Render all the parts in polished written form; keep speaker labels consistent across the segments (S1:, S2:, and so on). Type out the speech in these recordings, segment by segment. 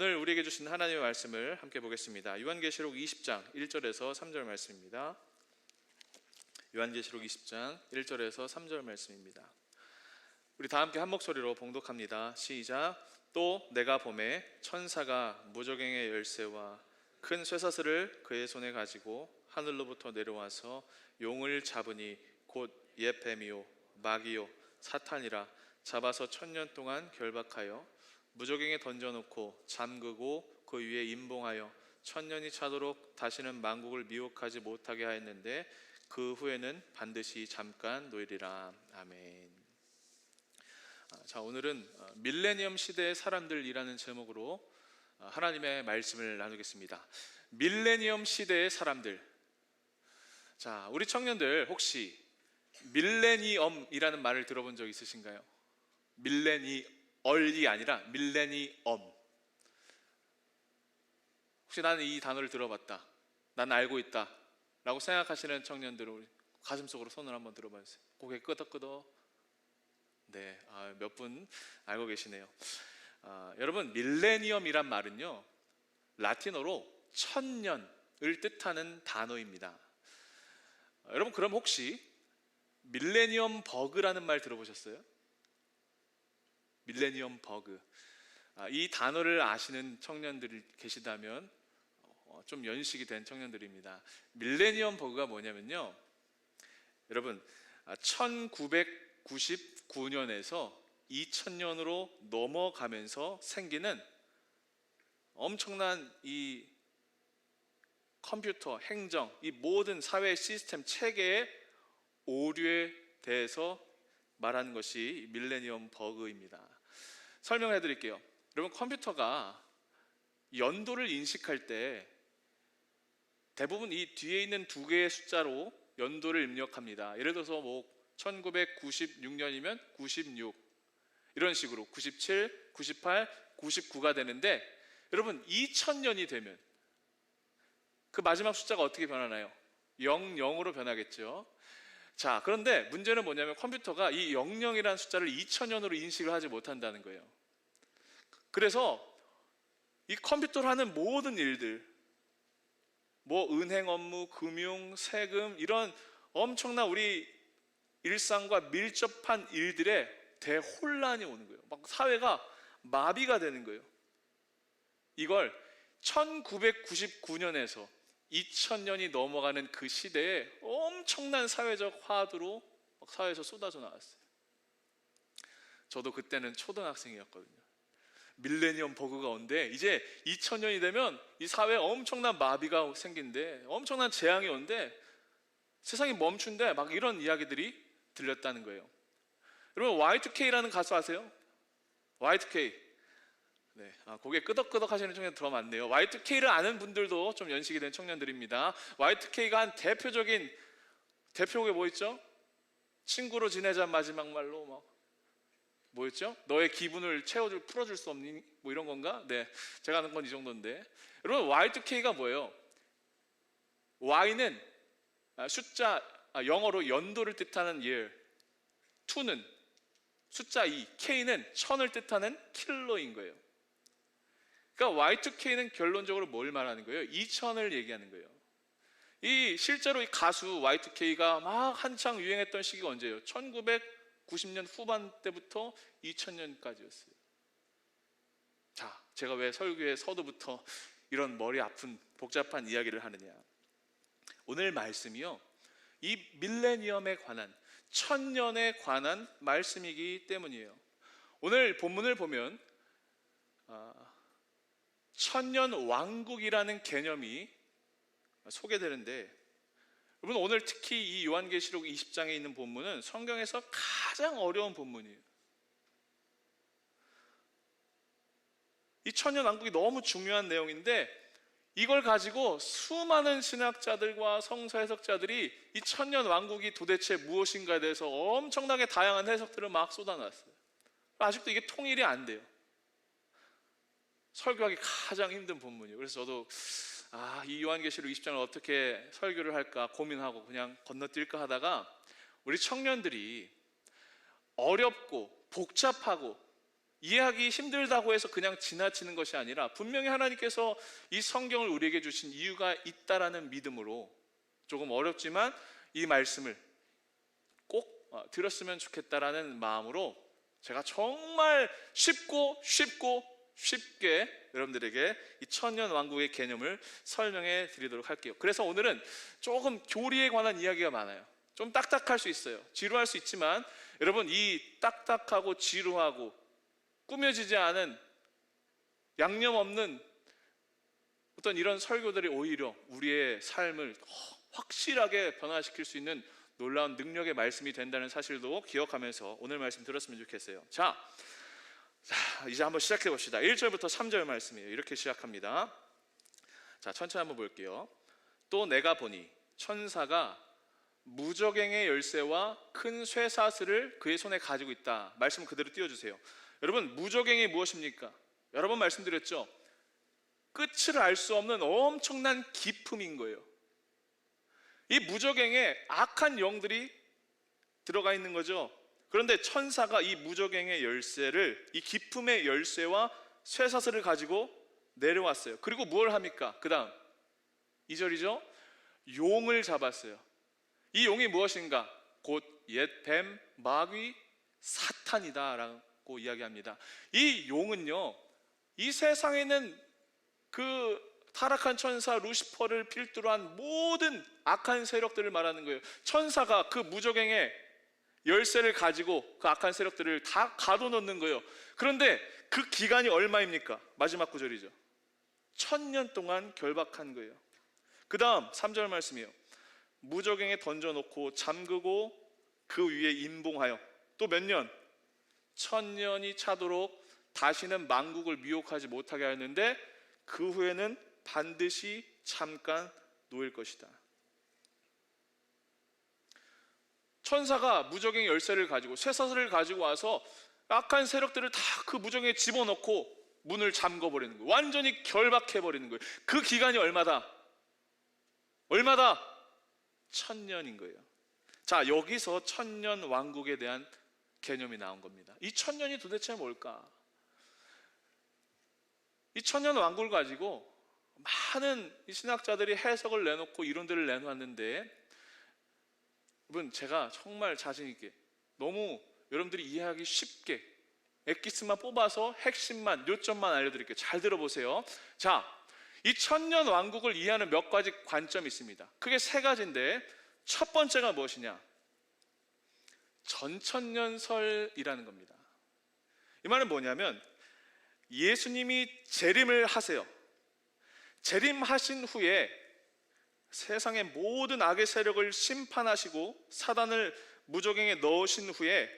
S1: 오늘 우리에게 주신 하나님의 말씀을 함께 보겠습니다. 요한계시록 20장 1절에서 3절 말씀입니다. 요한계시록 20장 1절에서 3절 말씀입니다. 우리 다 함께 한 목소리로 봉독합니다. 시작. 또 내가 보매 천사가 무저갱의 열쇠와 큰 쇠사슬을 그의 손에 가지고 하늘로부터 내려와서 용을 잡으니 곧 옛 뱀이요 마귀요 사탄이라 잡아서 1000년 동안 결박하여 무저갱에 던져놓고 잠그고 그 위에 임봉하여 1000년이 차도록 다시는 만국을 미혹하지 못하게 하였는데 그 후에는 반드시 잠깐 놓이리라. 아멘. 자, 오늘은 밀레니엄 시대의 사람들이라는 제목으로 하나님의 말씀을 나누겠습니다. 밀레니엄 시대의 사람들. 자, 우리 청년들 혹시 밀레니엄이라는 말을 들어본 적 있으신가요? 밀레니얼이 아니라 밀레니엄. 혹시 나는 이 단어를 들어봤다, 난 알고 있다 라고 생각하시는 청년들은 가슴속으로 손을 한번 들어봐주세요. 고개 끄덕끄덕. 네, 몇 분 알고 계시네요. 여러분, 밀레니엄이란 말은요 라틴어로 1000년을 뜻하는 단어입니다. 여러분, 그럼 혹시 밀레니엄 버그라는 말 들어보셨어요? 밀레니엄 버그. 이 단어를 아시는 청년들이 계시다면 좀 연식이 된 청년들입니다. 밀레니엄 버그가 뭐냐면요, 여러분 1999년에서 2000년으로 넘어가면서 생기는 엄청난 이 컴퓨터, 행정, 이 모든 사회 시스템 체계의 오류에 대해서 말하는 것이 밀레니엄 버그입니다. 설명해 드릴게요. 여러분, 컴퓨터가 연도를 인식할 때 대부분 이 뒤에 있는 두 개의 숫자로 연도를 입력합니다. 예를 들어서 1996년이면 96, 이런 식으로 97, 98, 99가 되는데, 여러분 2000년이 되면 그 마지막 숫자가 어떻게 변하나요? 00으로 변하겠죠. 자, 그런데 문제는 뭐냐면 컴퓨터가 이 00이라는 숫자를 2000년으로 인식을 하지 못한다는 거예요. 그래서 이 컴퓨터로 하는 모든 일들, 은행 업무, 금융, 세금, 이런 엄청난 우리 일상과 밀접한 일들에 대혼란이 오는 거예요. 막 사회가 마비가 되는 거예요. 이걸 1999년에서 2000년이 넘어가는 그 시대에 엄청난 사회적 화두로 사회에서 쏟아져 나왔어요. 저도 그때는 초등학생이었거든요. 밀레니엄 버그가 온대. 이제 2000년이 되면 이 사회에 엄청난 마비가 생긴대, 엄청난 재앙이 온대, 세상이 멈춘대, 막 이런 이야기들이 들렸다는 거예요. 여러분, Y2K라는 가수 아세요? Y2K. 네, 고개 끄덕끄덕 하시는 청년들 더 많네요. Y2K를 아는 분들도 좀 연식이 된 청년들입니다. Y2K가 한 대표곡에 뭐 있죠? 친구로 지내자 마지막 말로, 뭐였죠? 너의 기분을 풀어줄 수 없니? 뭐 이런 건가? 네, 제가 아는 건 이 정도인데. 여러분, Y2K가 뭐예요? Y는 영어로 연도를 뜻하는 year, 2는 숫자 2, K는 1000을 뜻하는 킬로인 거예요. 그러니까 Y2K는 결론적으로 뭘 말하는 거예요? 2000을 얘기하는 거예요. 실제로 이 가수 Y2K가 막 한창 유행했던 시기가 언제예요? 1990년 후반 때부터 2000년까지였어요. 자, 제가 왜 설교의 서두부터 이런 머리 아픈 복잡한 이야기를 하느냐? 오늘 말씀이요, 이 밀레니엄에 관한, 1000년에 관한 말씀이기 때문이에요. 오늘 본문을 보면 1000년 왕국이라는 개념이 소개되는데, 여러분, 오늘 특히 이 요한계시록 20장에 있는 본문은 성경에서 가장 어려운 본문이에요. 이 1000년 왕국이 너무 중요한 내용인데, 이걸 가지고 수많은 신학자들과 성서 해석자들이 이 1000년 왕국이 도대체 무엇인가에 대해서 엄청나게 다양한 해석들을 막 쏟아놨어요. 아직도 이게 통일이 안 돼요. 설교하기 가장 힘든 본문이에요. 그래서 저도 이 요한계시록 20장을 어떻게 설교를 할까 고민하고 그냥 건너뛸까 하다가, 우리 청년들이 어렵고 복잡하고 이해하기 힘들다고 해서 그냥 지나치는 것이 아니라 분명히 하나님께서 이 성경을 우리에게 주신 이유가 있다라는 믿음으로 조금 어렵지만 이 말씀을 꼭 들었으면 좋겠다라는 마음으로 제가 정말 쉽게 여러분들에게 이 천년왕국의 개념을 설명해 드리도록 할게요. 그래서 오늘은 조금 교리에 관한 이야기가 많아요. 좀 딱딱할 수 있어요. 지루할 수 있지만 여러분, 이 딱딱하고 지루하고 꾸며지지 않은 양념 없는 어떤 이런 설교들이 오히려 우리의 삶을 확실하게 변화시킬 수 있는 놀라운 능력의 말씀이 된다는 사실도 기억하면서 오늘 말씀 들었으면 좋겠어요. 자, 이제 한번 시작해 봅시다. 1절부터 3절 말씀이에요. 이렇게 시작합니다. 자, 천천히 한번 볼게요. 또 내가 보니 천사가 무저갱의 열쇠와 큰 쇠사슬을 그의 손에 가지고 있다. 말씀 그대로 띄워주세요. 여러분, 무저갱이 무엇입니까? 여러 번 말씀드렸죠. 끝을 알 수 없는 엄청난 기품인 거예요. 이 무저갱에 악한 영들이 들어가 있는 거죠. 그런데 천사가 이 무저갱의 열쇠를, 이 기품의 열쇠와 쇠사슬을 가지고 내려왔어요. 그리고 뭘 합니까? 그 다음 2절이죠. 용을 잡았어요. 이 용이 무엇인가? 곧 옛 뱀, 마귀, 사탄이다 라고 이야기합니다. 이 용은요, 이 세상에는 그 타락한 천사 루시퍼를 필두로 한 모든 악한 세력들을 말하는 거예요. 천사가 그 무저갱의 열쇠를 가지고 그 악한 세력들을 다 가둬놓는 거예요. 그런데 그 기간이 얼마입니까? 마지막 구절이죠. 1000년 동안 결박한 거예요. 그 다음 3절 말씀이에요. 무저갱에 던져놓고 잠그고 그 위에 임봉하여 또 몇 년? 1000년이 차도록 다시는 만국을 미혹하지 못하게 하였는데 그 후에는 반드시 잠깐 놓일 것이다. 천사가 무저갱의 열쇠를 가지고 쇠사슬을 가지고 와서 악한 세력들을 다 그 무저갱에 집어넣고 문을 잠궈버리는 거예요. 완전히 결박해버리는 거예요. 그 기간이 얼마다? 1000년인 거예요. 자, 여기서 1000년 왕국에 대한 개념이 나온 겁니다. 이 1000년이 도대체 뭘까? 이 1000년 왕국을 가지고 많은 신학자들이 해석을 내놓고 이론들을 내놓았는데, 여러분, 제가 정말 자신 있게 너무 여러분들이 이해하기 쉽게 엑기스만 뽑아서 핵심만, 요점만 알려드릴게요. 잘 들어보세요. 자, 이 1000년 왕국을 이해하는 몇 가지 관점이 있습니다. 크게 3가지인데 첫 번째가 무엇이냐? 전천년설이라는 겁니다. 이 말은 뭐냐면 예수님이 재림을 하세요. 재림하신 후에 세상의 모든 악의 세력을 심판하시고 사단을 무저갱에 넣으신 후에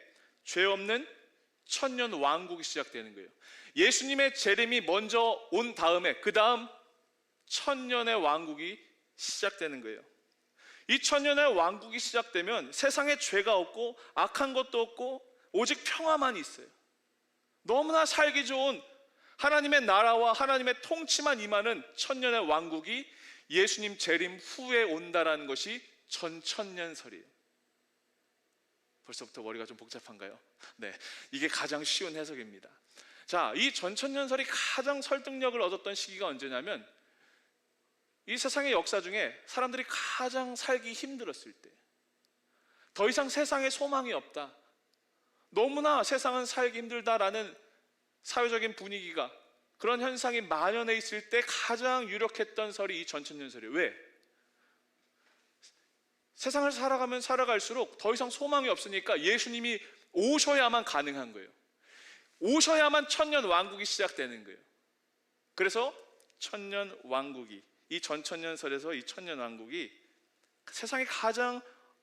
S1: 죄 없는 1000년 왕국이 시작되는 거예요. 예수님의 재림이 먼저 온 다음에 그 다음 1000년의 왕국이 시작되는 거예요. 이 1000년의 왕국이 시작되면 세상에 죄가 없고 악한 것도 없고 오직 평화만 있어요. 너무나 살기 좋은 하나님의 나라와 하나님의 통치만 임하는 1000년의 왕국이 예수님 재림 후에 온다라는 것이 전천년설이에요. 벌써부터 머리가 좀 복잡한가요? 네, 이게 가장 쉬운 해석입니다. 자, 이 전천년설이 가장 설득력을 얻었던 시기가 언제냐면 이 세상의 역사 중에 사람들이 가장 살기 힘들었을 때, 더 이상 세상에 소망이 없다, 너무나 세상은 살기 힘들다라는 사회적인 분위기가, 그런 현상이 만연해 있을 때 가장 유력했던 설이 이 전천년설이에요. 왜? 세상을 살아가면 살아갈수록 더 이상 소망이 없으니까 예수님이 오셔야만 가능한 거예요. 오셔야만 1000년 왕국이 시작되는 거예요. 그래서 1000년 왕국이, 이 전천년설에서 이 1000년 왕국이 세상의 가장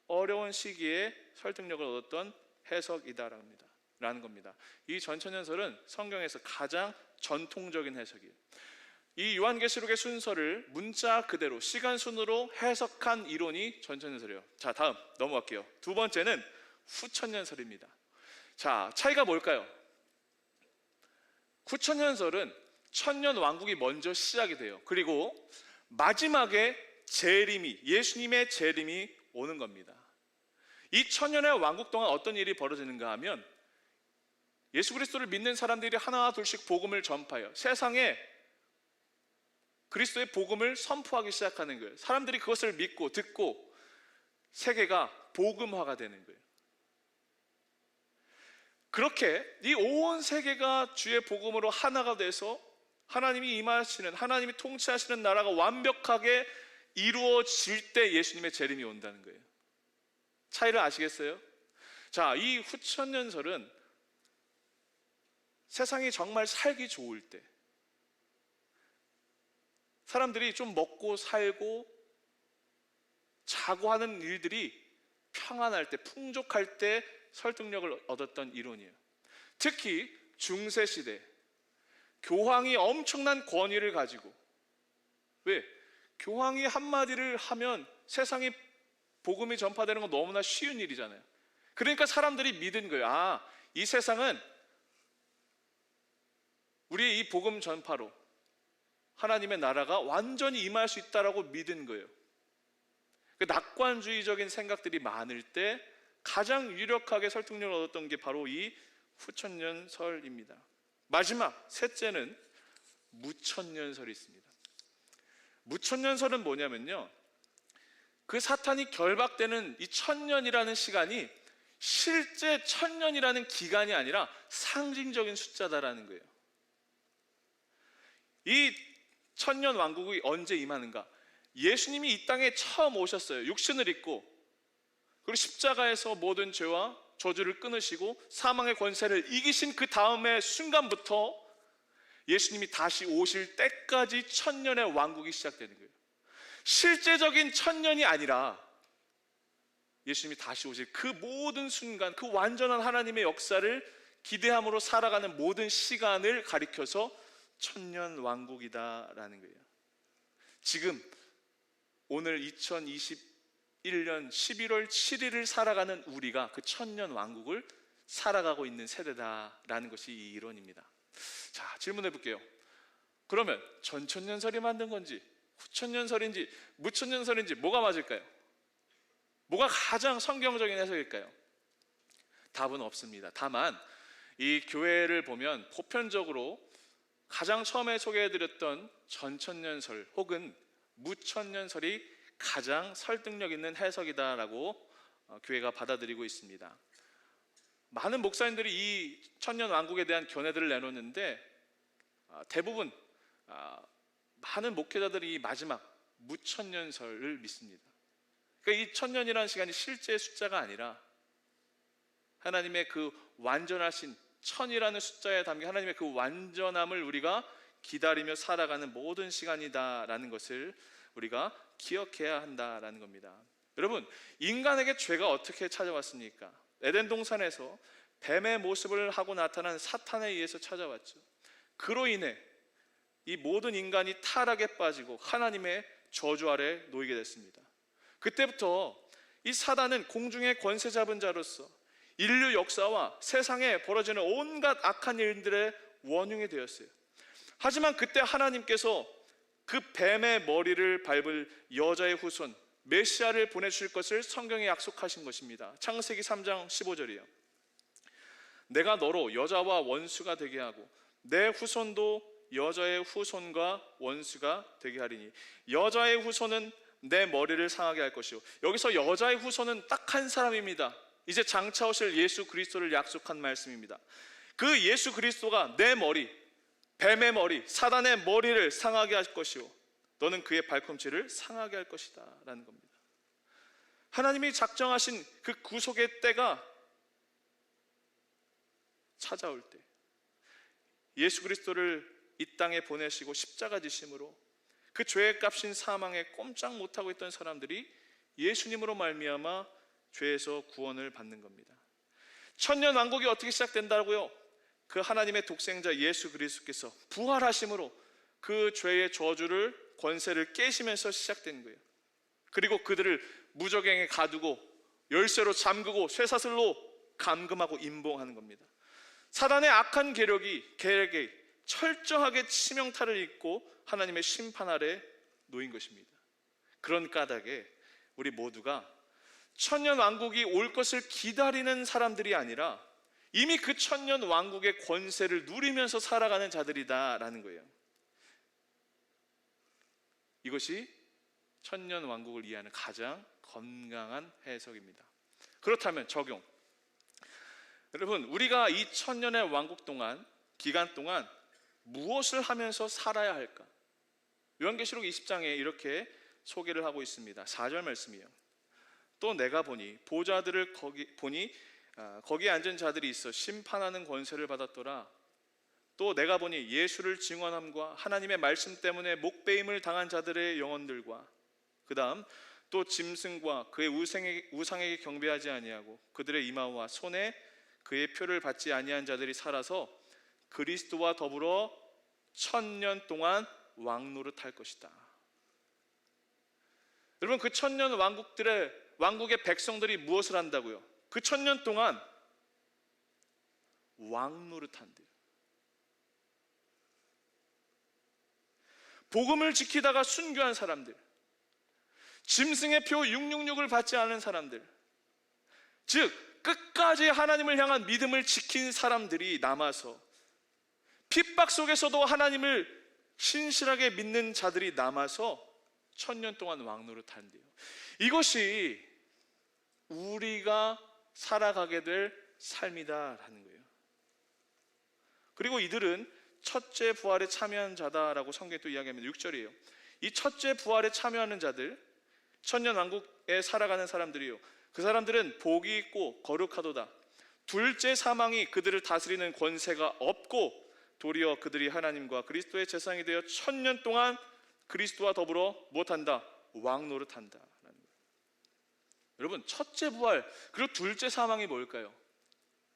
S1: 어려운 시기에 설득력을 얻었던 해석이다라는 겁니다. 이 전천년설은 성경에서 가장 전통적인 해석이에요. 이 요한계시록의 순서를 문자 그대로 시간 순으로 해석한 이론이 전천년설이에요. 자, 다음 넘어갈게요. 두 번째는 후천년설입니다. 자, 차이가 뭘까요? 후천년설은 1000년 왕국이 먼저 시작이 돼요. 그리고 마지막에 재림이, 예수님의 재림이 오는 겁니다. 이 1000년의 왕국 동안 어떤 일이 벌어지는가 하면 예수 그리스도를 믿는 사람들이 하나 둘씩 복음을 전파해요. 세상에 그리스도의 복음을 선포하기 시작하는 거예요. 사람들이 그것을 믿고 듣고 세계가 복음화가 되는 거예요. 그렇게 이 온 세계가 주의 복음으로 하나가 돼서 하나님이 임하시는, 하나님이 통치하시는 나라가 완벽하게 이루어질 때 예수님의 재림이 온다는 거예요. 차이를 아시겠어요? 자, 이 후천년설은 세상이 정말 살기 좋을 때, 사람들이 좀 먹고 살고 자고 하는 일들이 평안할 때, 풍족할 때 설득력을 얻었던 이론이에요. 특히 중세시대 교황이 엄청난 권위를 가지고, 왜? 교황이 한마디를 하면 세상에 복음이 전파되는 건 너무나 쉬운 일이잖아요. 그러니까 사람들이 믿은 거예요. 아, 이 세상은 우리의 이 복음 전파로 하나님의 나라가 완전히 임할 수 있다라고 믿은 거예요. 그 낙관주의적인 생각들이 많을 때 가장 유력하게 설득력을 얻었던 게 바로 이 후천년설입니다. 마지막 셋째는 무천년설이 있습니다. 무천년설은 뭐냐면요, 그 사탄이 결박되는 이 천년이라는 시간이 실제 천년이라는 기간이 아니라 상징적인 숫자다라는 거예요. 이 천년 왕국이 언제 임하는가? 예수님이 이 땅에 처음 오셨어요. 육신을 입고, 그리고 십자가에서 모든 죄와 저주를 끊으시고 사망의 권세를 이기신 그 다음의 순간부터 예수님이 다시 오실 때까지 천년의 왕국이 시작되는 거예요. 실제적인 천년이 아니라 예수님이 다시 오실 그 모든 순간, 그 완전한 하나님의 역사를 기대함으로 살아가는 모든 시간을 가리켜서 천년 왕국이다라는 거예요. 지금 오늘 2021년 11월 7일을 살아가는 우리가 그 천년 왕국을 살아가고 있는 세대다라는 것이 이 이론입니다. 자, 질문해 볼게요. 그러면 전천년설이 만든 건지 후천년설인지 무천년설인지 뭐가 맞을까요? 뭐가 가장 성경적인 해석일까요? 답은 없습니다. 다만 이 교회를 보면 보편적으로 가장 처음에 소개해드렸던 전천년설 혹은 무천년설이 가장 설득력 있는 해석이다라고 교회가 받아들이고 있습니다. 많은 목사님들이 이 천년 왕국에 대한 견해들을 내놓는데 대부분 많은 목회자들이 이 마지막 무천년설을 믿습니다. 그러니까 이 천년이라는 시간이 실제 숫자가 아니라 하나님의 그 완전하신 천이라는 숫자에 담긴 하나님의 그 완전함을 우리가 기다리며 살아가는 모든 시간이다라는 것을 우리가 기억해야 한다라는 겁니다. 여러분, 인간에게 죄가 어떻게 찾아왔습니까? 에덴 동산에서 뱀의 모습을 하고 나타난 사탄에 의해서 찾아왔죠. 그로 인해 이 모든 인간이 타락에 빠지고 하나님의 저주 아래 놓이게 됐습니다. 그때부터 이 사단은 공중의 권세 잡은 자로서 인류 역사와 세상에 벌어지는 온갖 악한 일들의 원흉이 되었어요. 하지만 그때 하나님께서 그 뱀의 머리를 밟을 여자의 후손 메시아를 보내주실 것을 성경에 약속하신 것입니다. 창세기 3장 15절이에요. 내가 너로 여자와 원수가 되게 하고 내 후손도 여자의 후손과 원수가 되게 하리니 여자의 후손은 내 머리를 상하게 할 것이요. 여기서 여자의 후손은 딱 한 사람입니다. 이제 장차 오실 예수 그리스도를 약속한 말씀입니다. 그 예수 그리스도가 내 머리, 뱀의 머리, 사단의 머리를 상하게 할 것이요 너는 그의 발꿈치를 상하게 할 것이다 라는 겁니다. 하나님이 작정하신 그 구속의 때가 찾아올 때 예수 그리스도를 이 땅에 보내시고 십자가 지심으로 그 죄의 값인 사망에 꼼짝 못하고 있던 사람들이 예수님으로 말미암아 죄에서 구원을 받는 겁니다. 천년 왕국이 어떻게 시작된다고요? 그 하나님의 독생자 예수 그리스도께서 부활하심으로 그 죄의 저주를 권세를 깨시면서 시작된 거예요. 그리고 그들을 무저갱에 가두고 열쇠로 잠그고 쇠사슬로 감금하고 임봉하는 겁니다. 사단의 악한 계략이 철저하게 치명타를 입고 하나님의 심판 아래 놓인 것입니다. 그런 까닭에 우리 모두가 천년 왕국이 올 것을 기다리는 사람들이 아니라 이미 그 천년 왕국의 권세를 누리면서 살아가는 자들이다라는 거예요. 이것이 천년 왕국을 이해하는 가장 건강한 해석입니다. 그렇다면 적용. 여러분, 우리가 이 천년의 왕국 동안, 기간 동안 무엇을 하면서 살아야 할까? 요한계시록 20장에 이렇게 소개를 하고 있습니다. 4절 말씀이에요. 또 내가 보니 보좌들을 거기에 앉은 자들이 있어 심판하는 권세를 받았더라. 또 내가 보니 예수를 증언함과 하나님의 말씀 때문에 목배임을 당한 자들의 영혼들과 그 다음 또 짐승과 그의 우상에게 경배하지 아니하고 그들의 이마와 손에 그의 표를 받지 아니한 자들이 살아서 그리스도와 더불어 천년 동안 왕노릇할 것이다. 여러분, 그 천년 왕국의 백성들이 무엇을 한다고요? 그 천년 동안 왕노릇한대요. 복음을 지키다가 순교한 사람들, 짐승의 표 666을 받지 않은 사람들, 즉 끝까지 하나님을 향한 믿음을 지킨 사람들이 남아서 핍박 속에서도 하나님을 신실하게 믿는 자들이 남아서 천년 동안 왕노릇한대요. 이것이 우리가 살아가게 될 삶이다라는 거예요. 그리고 이들은 첫째 부활에 참여한 자다라고 성경이 또 이야기합니다. 6절이에요. 이 첫째 부활에 참여하는 자들, 천년 왕국에 살아가는 사람들이요, 그 사람들은 복이 있고 거룩하도다. 둘째 사망이 그들을 다스리는 권세가 없고 도리어 그들이 하나님과 그리스도의 제사장이 되어 천년 동안 그리스도와 더불어 무엇한다? 왕노릇한다. 여러분, 첫째 부활 그리고 둘째 사망이 뭘까요?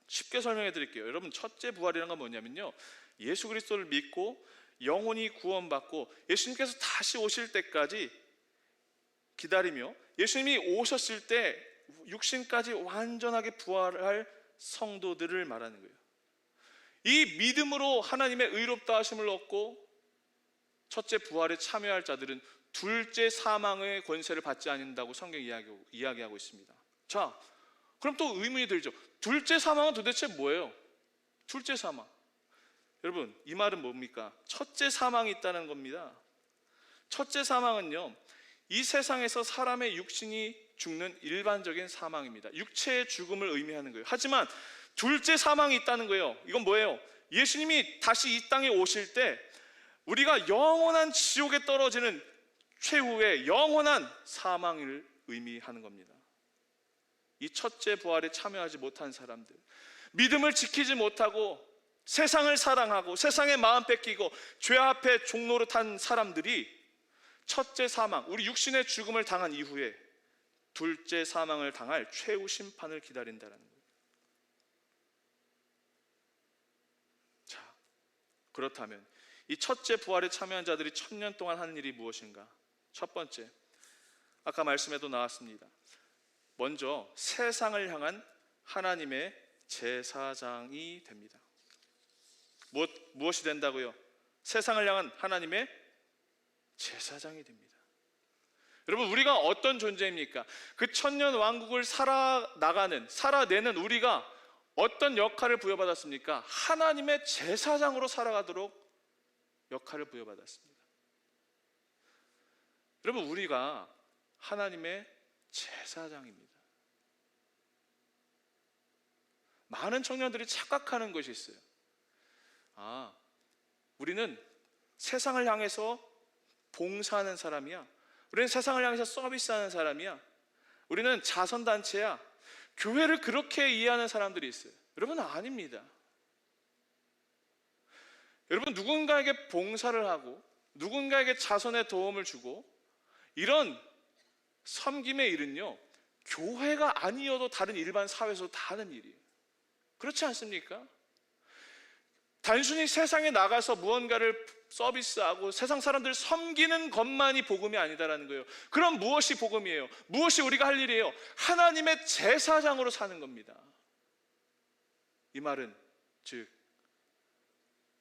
S1: 쉽게 설명해 드릴게요. 여러분, 첫째 부활이라는 건 뭐냐면요, 예수 그리스도를 믿고 영혼이 구원받고 예수님께서 다시 오실 때까지 기다리며 예수님이 오셨을 때 육신까지 완전하게 부활할 성도들을 말하는 거예요. 이 믿음으로 하나님의 의롭다 하심을 얻고 첫째 부활에 참여할 자들은 둘째 사망의 권세를 받지 않는다고 성경이 이야기하고 있습니다. 자, 그럼 또 의문이 들죠. 둘째 사망은 도대체 뭐예요? 둘째 사망. 여러분, 이 말은 뭡니까? 첫째 사망이 있다는 겁니다. 첫째 사망은요, 이 세상에서 사람의 육신이 죽는 일반적인 사망입니다. 육체의 죽음을 의미하는 거예요. 하지만 둘째 사망이 있다는 거예요. 이건 뭐예요? 예수님이 다시 이 땅에 오실 때 우리가 영원한 지옥에 떨어지는 최후의 영원한 사망을 의미하는 겁니다. 이 첫째 부활에 참여하지 못한 사람들, 믿음을 지키지 못하고 세상을 사랑하고 세상의 마음 뺏기고 죄 앞에 종노릇한 사람들이 첫째 사망, 우리 육신의 죽음을 당한 이후에 둘째 사망을 당할 최후 심판을 기다린다는 거예요. 자, 그렇다면 이 첫째 부활에 참여한 자들이 천년 동안 하는 일이 무엇인가? 첫 번째, 아까 말씀에도 나왔습니다. 먼저 세상을 향한 하나님의 제사장이 됩니다. 무엇이 된다고요? 세상을 향한 하나님의 제사장이 됩니다. 여러분, 우리가 어떤 존재입니까? 그 천년 왕국을 살아내는 우리가 어떤 역할을 부여받았습니까? 하나님의 제사장으로 살아가도록 역할을 부여받았습니다. 여러분, 우리가 하나님의 제사장입니다. 많은 청년들이 착각하는 것이 있어요. 우리는 세상을 향해서 봉사하는 사람이야. 우리는 세상을 향해서 서비스하는 사람이야. 우리는 자선단체야. 교회를 그렇게 이해하는 사람들이 있어요. 여러분, 아닙니다. 여러분, 누군가에게 봉사를 하고 누군가에게 자선의 도움을 주고 이런 섬김의 일은요, 교회가 아니어도 다른 일반 사회에서 다 하는 일이에요. 그렇지 않습니까? 단순히 세상에 나가서 무언가를 서비스하고 세상 사람들을 섬기는 것만이 복음이 아니다라는 거예요. 그럼 무엇이 복음이에요? 무엇이 우리가 할 일이에요? 하나님의 제사장으로 사는 겁니다. 이 말은 즉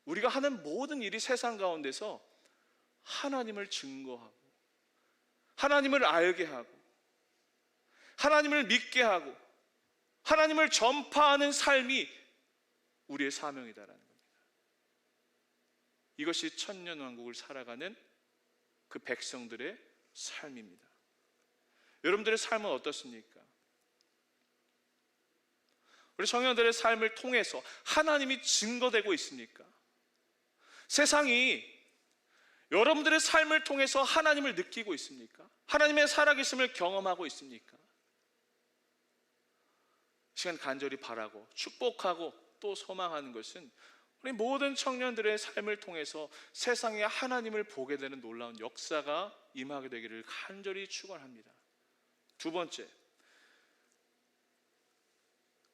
S1: 우리가 하는 모든 일이 세상 가운데서 하나님을 증거하고 하나님을 알게 하고 하나님을 믿게 하고 하나님을 전파하는 삶이 우리의 사명이다라는 겁니다. 이것이 천년왕국을 살아가는 그 백성들의 삶입니다. 여러분들의 삶은 어떻습니까? 우리 청년들의 삶을 통해서 하나님이 증거되고 있습니까? 세상이 여러분들의 삶을 통해서 하나님을 느끼고 있습니까? 하나님의 살아계심을 경험하고 있습니까? 시간 간절히 바라고 축복하고 또 소망하는 것은 우리 모든 청년들의 삶을 통해서 세상에 하나님을 보게 되는 놀라운 역사가 임하게 되기를 간절히 축원합니다. 두 번째,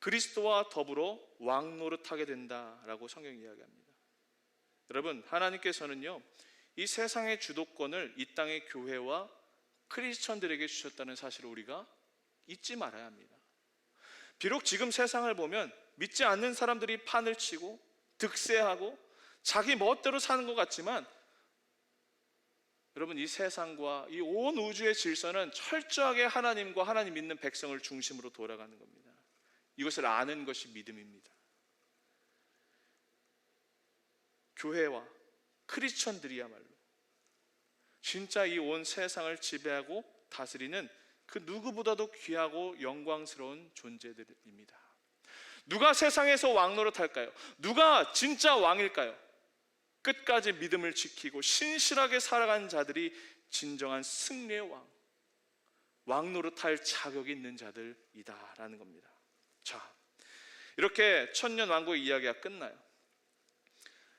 S1: 그리스도와 더불어 왕노릇하게 된다라고 성경이 이야기합니다. 여러분, 하나님께서는요, 이 세상의 주도권을 이 땅의 교회와 크리스천들에게 주셨다는 사실을 우리가 잊지 말아야 합니다. 비록 지금 세상을 보면 믿지 않는 사람들이 판을 치고 득세하고 자기 멋대로 사는 것 같지만, 여러분, 이 세상과 이 온 우주의 질서는 철저하게 하나님과 하나님 믿는 백성을 중심으로 돌아가는 겁니다. 이것을 아는 것이 믿음입니다. 교회와 크리스천들이야말로 진짜 이 온 세상을 지배하고 다스리는 그 누구보다도 귀하고 영광스러운 존재들입니다. 누가 세상에서 왕노릇할까요? 누가 진짜 왕일까요? 끝까지 믿음을 지키고 신실하게 살아가는 자들이 진정한 승리의 왕노릇할 자격이 있는 자들이다라는 겁니다. 자, 이렇게 천년왕국의 이야기가 끝나요.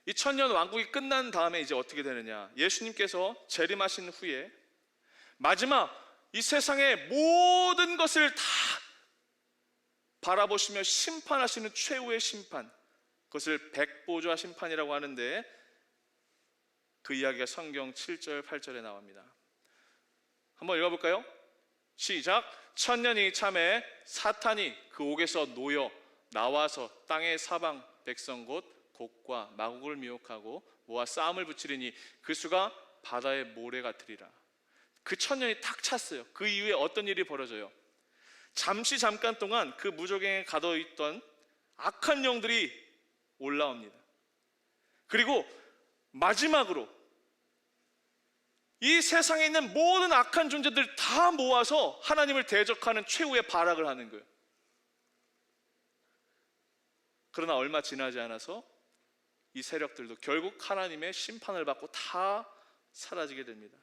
S1: 이 천년왕국이 끝난 다음에 이제 어떻게 되느냐? 예수님께서 재림하신 후에 마지막 이 세상의 모든 것을 다 바라보시며 심판하시는 최후의 심판, 그것을 백보좌 심판이라고 하는데, 그 이야기가 성경 7절 8절에 나옵니다. 한번 읽어볼까요? 시작. 천년이 참에 사탄이 그 옥에서 놓여 나와서 땅의 사방 백성 곧 곡과 마곡을 미혹하고 모아 싸움을 붙이리니 그 수가 바다의 모래 같으리라. 그 천년이 탁 찼어요. 그 이후에 어떤 일이 벌어져요? 잠깐 동안 그 무저갱에 가둬있던 악한 영들이 올라옵니다. 그리고 마지막으로 이 세상에 있는 모든 악한 존재들 다 모아서 하나님을 대적하는 최후의 발악을 하는 거예요. 그러나 얼마 지나지 않아서 이 세력들도 결국 하나님의 심판을 받고 다 사라지게 됩니다.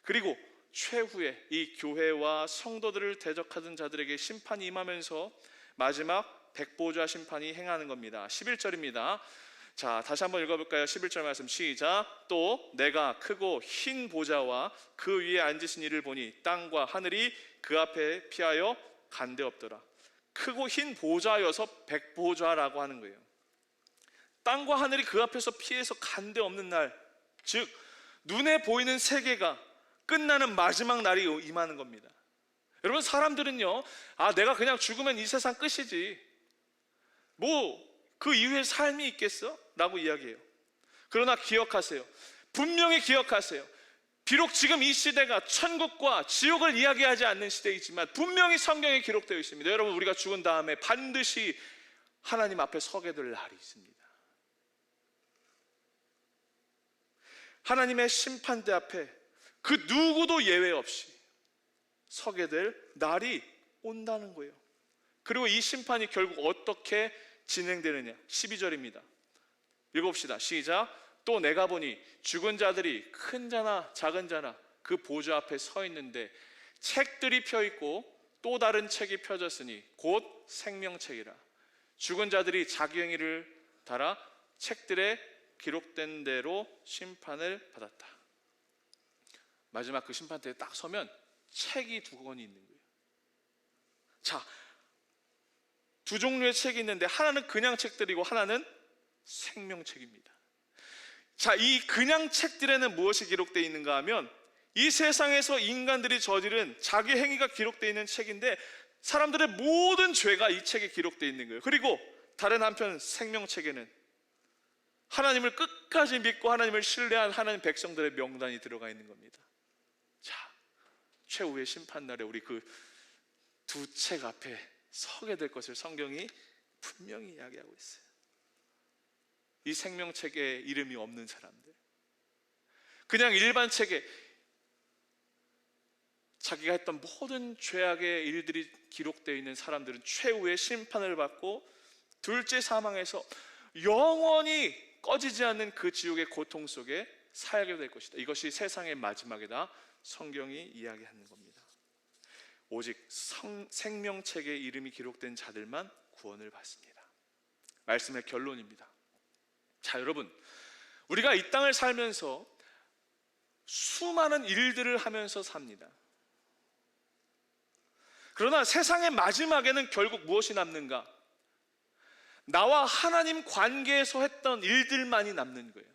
S1: 그리고 최후에 이 교회와 성도들을 대적하던 자들에게 심판이 임하면서 마지막 백보좌 심판이 행하는 겁니다. 11절입니다. 자, 다시 한번 읽어볼까요? 11절 말씀 시작. 또 내가 크고 흰 보좌와 그 위에 앉으신 이를 보니 땅과 하늘이 그 앞에 피하여 간데 없더라. 크고 흰 보좌여서 백보좌라고 하는 거예요. 땅과 하늘이 그 앞에서 피해서 간데 없는 날, 즉 눈에 보이는 세계가 끝나는 마지막 날이 임하는 겁니다. 여러분, 사람들은요, 내가 그냥 죽으면 이 세상 끝이지, 뭐 그 이후에 삶이 있겠어? 라고 이야기해요. 그러나 기억하세요. 분명히 기억하세요. 비록 지금 이 시대가 천국과 지옥을 이야기하지 않는 시대이지만 분명히 성경에 기록되어 있습니다. 여러분, 우리가 죽은 다음에 반드시 하나님 앞에 서게 될 날이 있습니다. 하나님의 심판대 앞에 그 누구도 예외 없이 서게 될 날이 온다는 거예요. 그리고 이 심판이 결국 어떻게 진행되느냐? 12절입니다. 읽어봅시다. 시작. 또 내가 보니 죽은 자들이 큰 자나 작은 자나 그 보좌 앞에 서 있는데 책들이 펴 있고 또 다른 책이 펴졌으니 곧 생명책이라. 죽은 자들이 자기 행위를 따라 책들에 기록된 대로 심판을 받았다. 마지막 그 심판대에 딱 서면 책이 두 권이 있는 거예요. 자, 두 종류의 책이 있는데 하나는 그냥 책들이고 하나는 생명책입니다. 자, 이 그냥 책들에는 무엇이 기록되어 있는가 하면 이 세상에서 인간들이 저지른 자기 행위가 기록되어 있는 책인데 사람들의 모든 죄가 이 책에 기록되어 있는 거예요. 그리고 다른 한편 생명책에는 하나님을 끝까지 믿고 하나님을 신뢰한 하나님 백성들의 명단이 들어가 있는 겁니다. 자, 최후의 심판날에 우리 그 두 책 앞에 서게 될 것을 성경이 분명히 이야기하고 있어요. 이 생명책에 이름이 없는 사람들, 그냥 일반 책에 자기가 했던 모든 죄악의 일들이 기록되어 있는 사람들은 최후의 심판을 받고 둘째 사망에서 영원히 꺼지지 않는 그 지옥의 고통 속에 살게 될 것이다. 이것이 세상의 마지막이다. 성경이 이야기하는 겁니다. 오직 생명책에 이름이 기록된 자들만 구원을 받습니다. 말씀의 결론입니다. 자, 여러분, 우리가 이 땅을 살면서 수많은 일들을 하면서 삽니다. 그러나 세상의 마지막에는 결국 무엇이 남는가? 나와 하나님 관계에서 했던 일들만이 남는 거예요.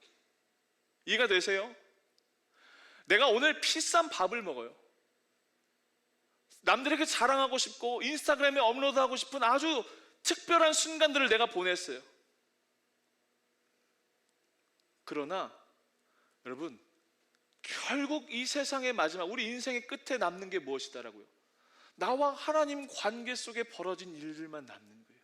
S1: 이해가 되세요? 내가 오늘 비싼 밥을 먹어요. 남들에게 자랑하고 싶고 인스타그램에 업로드하고 싶은 아주 특별한 순간들을 내가 보냈어요. 그러나 여러분, 결국 이 세상의 마지막, 우리 인생의 끝에 남는 게 무엇이다라고요? 나와 하나님 관계 속에 벌어진 일들만 남는 거예요.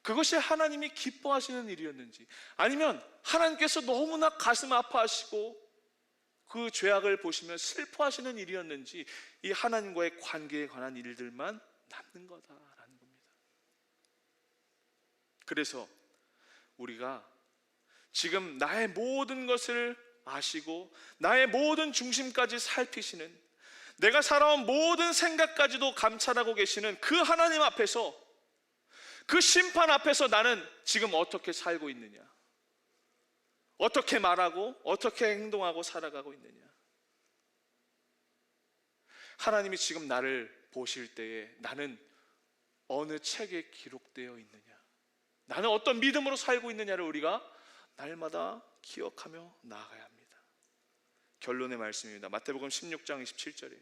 S1: 그것이 하나님이 기뻐하시는 일이었는지, 아니면 하나님께서 너무나 가슴 아파하시고 그 죄악을 보시며 슬퍼하시는 일이었는지, 이 하나님과의 관계에 관한 일들만 남는 거다라는 겁니다. 그래서 우리가 지금 나의 모든 것을 아시고 나의 모든 중심까지 살피시는, 내가 살아온 모든 생각까지도 감찰하고 계시는 그 하나님 앞에서, 그 심판 앞에서 나는 지금 어떻게 살고 있느냐, 어떻게 말하고 어떻게 행동하고 살아가고 있느냐. 하나님이 지금 나를 보실 때에 나는 어느 책에 기록되어 있느냐, 나는 어떤 믿음으로 살고 있느냐를 우리가 날마다 기억하며 나아가야 합니다. 결론의 말씀입니다. 마태복음 16장 27절에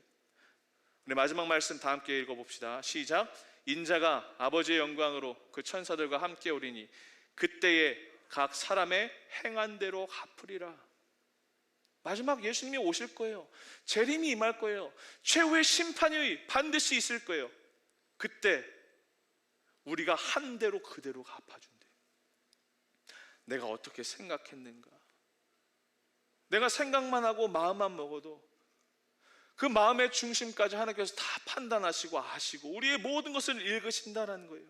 S1: 우리 마지막 말씀 다 함께 읽어봅시다. 시작. 인자가 아버지의 영광으로 그 천사들과 함께 오리니 그때에 각 사람의 행한 대로 갚으리라. 마지막 예수님이 오실 거예요. 재림이 임할 거예요. 최후의 심판이 반드시 있을 거예요. 그때 우리가 한 대로 그대로 갚아준대. 내가 어떻게 생각했는가, 내가 생각만 하고 마음만 먹어도 그 마음의 중심까지 하나님께서 다 판단하시고 아시고 우리의 모든 것을 읽으신다는 거예요.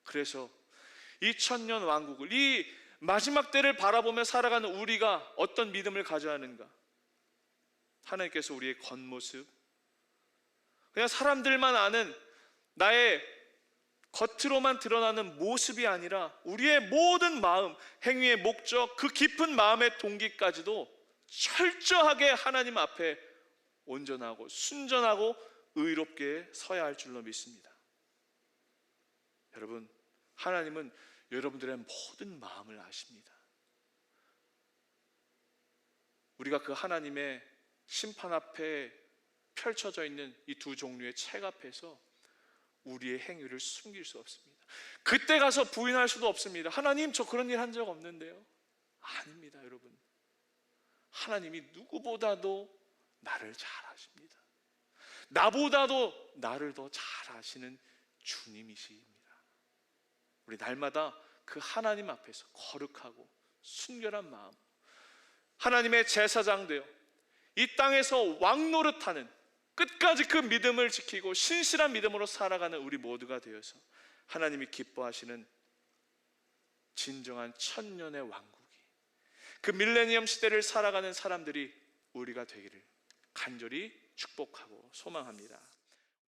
S1: 그래서 이 천년 왕국을, 이 마지막 때를 바라보며 살아가는 우리가 어떤 믿음을 가져야 하는가? 하나님께서 우리의 겉모습, 그냥 사람들만 아는 나의 겉으로만 드러나는 모습이 아니라 우리의 모든 마음, 행위의 목적, 그 깊은 마음의 동기까지도 철저하게 하나님 앞에 온전하고 순전하고 의롭게 서야 할 줄로 믿습니다. 여러분, 하나님은 여러분들의 모든 마음을 아십니다. 우리가 그 하나님의 심판 앞에 펼쳐져 있는 이 두 종류의 책 앞에서 우리의 행위를 숨길 수 없습니다. 그때 가서 부인할 수도 없습니다. 하나님, 저 그런 일 한 적 없는데요. 아닙니다, 여러분. 하나님이 누구보다도 나를 잘 아십니다. 나보다도 나를 더 잘 아시는 주님이십니다. 우리 날마다 그 하나님 앞에서 거룩하고 순결한 마음, 하나님의 제사장 되어 이 땅에서 왕노릇하는, 끝까지 그 믿음을 지키고 신실한 믿음으로 살아가는 우리 모두가 되어서 하나님이 기뻐하시는 진정한 천년의 왕국이, 그 밀레니엄 시대를 살아가는 사람들이 우리가 되기를 간절히 축복하고 소망합니다.